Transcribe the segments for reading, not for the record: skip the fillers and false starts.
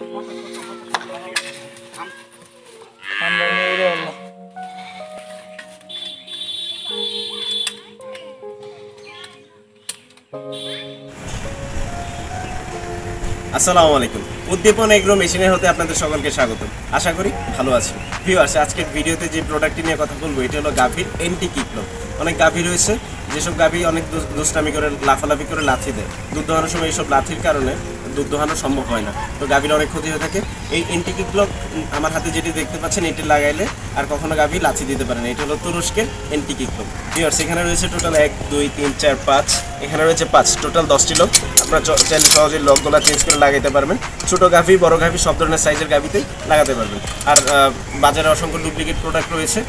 আসসালামু আলাইকুম। উদ্দীপন এগ্রো মেশিনের হতে আপনাদের সকলকে স্বাগত। আশা করি ভালো আছেন। ভিউয়ার্স, আজকের ভিডিওতে যে প্রোডাক্টটি নিয়ে কথা বলবো এটা হলো গাভীর এন্টি কিকলক। অনেক গাভী রয়েছে যেসব গাভী অনেক দুষ্টামি করে লাফালাফি করে লাথি দেয়। দুধ দোহানোর সময় এইসব লাথির কারণে দুধ দোহানো সম্ভব হয় না, তো গাভীর অনেক ক্ষতি হয়ে থাকে। এই এন্টি কিকলক আমার হাতে যেটি দেখতে পাচ্ছেন এটি লাগাইলে আর কখনো গাভী লাথি দিতে পারে না। এটা হলো তুরস্কের এন্টি কিকলক। ভিউয়ার্স, এখানে রয়েছে টোটাল 1 2 3 4 5, এখানে রয়েছে 5, টোটাল 10টি লক। আপনারা চাইলে সহজে লকগুলো চেঞ্জ করে লাগাইতে পারবেন। ছোটো গাভী বড় গাভী সব ধরনের সাইজের গাভীতেই লাগাতে পারবেন। আর বাজারে অসংখ্য ডুপ্লিকেট প্রোডাক্ট রয়েছে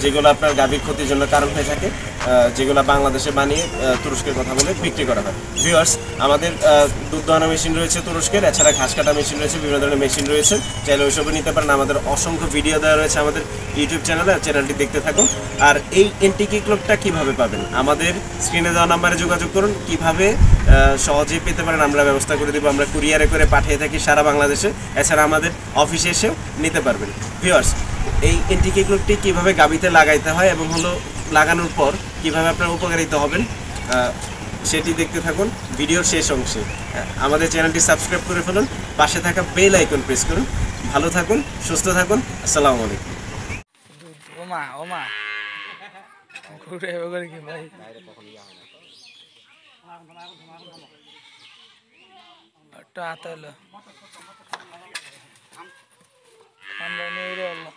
যেগুলো আপনার গাভীর ক্ষতির জন্য কারণ হয়ে থাকে, যেগুলো বাংলাদেশে বানিয়ে তুরস্কের কথা বলে বিক্রি করা হয়। ভিউয়ার্স, আমাদের দুধ দোহানো মেশিন রয়েছে তুরস্কের, এছাড়া ঘাস কাটা মেশিন রয়েছে, বিভিন্ন ধরনের মেশিন রয়েছে, চাইলে ওইসবও নিতে পারেন। আমাদের অসংখ্য ভিডিও দেওয়া রয়েছে আমাদের ইউটিউব চ্যানেলে, চ্যানেলটি দেখতে থাকুন। আর এই এন্টি কিকলকটা কীভাবে পাবেন, আমাদের স্ক্রিনে দেওয়া নাম্বারে যোগাযোগ করুন। কীভাবে সহজেই পেতে পারেন আমরা ব্যবস্থা করে দেবো। আমরা কুরিয়ারে করে পাঠিয়ে থাকি সারা বাংলাদেশে, এছাড়া আমাদের অফিসে এসেও নিতে পারবেন। ভিউয়ার্স, এই এন্টি কিকলকটি কীভাবে গাভীতে লাগাইতে হয় এবং হলো লাগানোর পর কীভাবে আপনার উপকারিত হবেন সেটি দেখতে থাকুন ভিডিওর শেষ অংশে। আমাদের চ্যানেলটি সাবস্ক্রাইব করে ফেলুন, পাশে থাকা বেল আইকন প্রেস করুন। ভালো থাকুন, সুস্থ থাকুন। আসসালামু আলাইকুম। ওমা ওমা ঘুরে ওগরে কি ভাই একটা আতালো আমরা নিয়ে রে আল্লাহ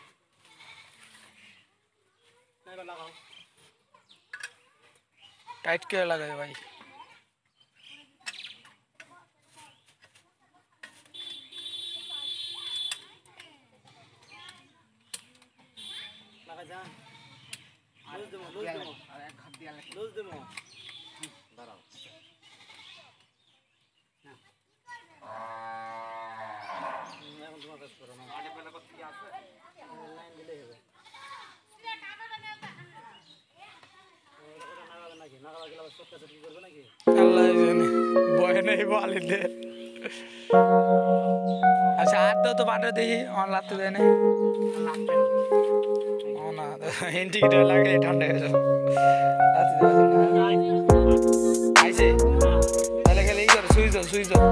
টাইট করে লাগাই ভাই। আল্লাহ জানে ভয় নেই বলে দে। আচ্ছা আর তো পাঠা দেখি আমার লাগতে দেয় না এন্টিটা লাগলে ঠান্ডা হয়ে যাবে। আইসে তাহলে খেলে এই করে সুইচ দাও সুইচ দাও।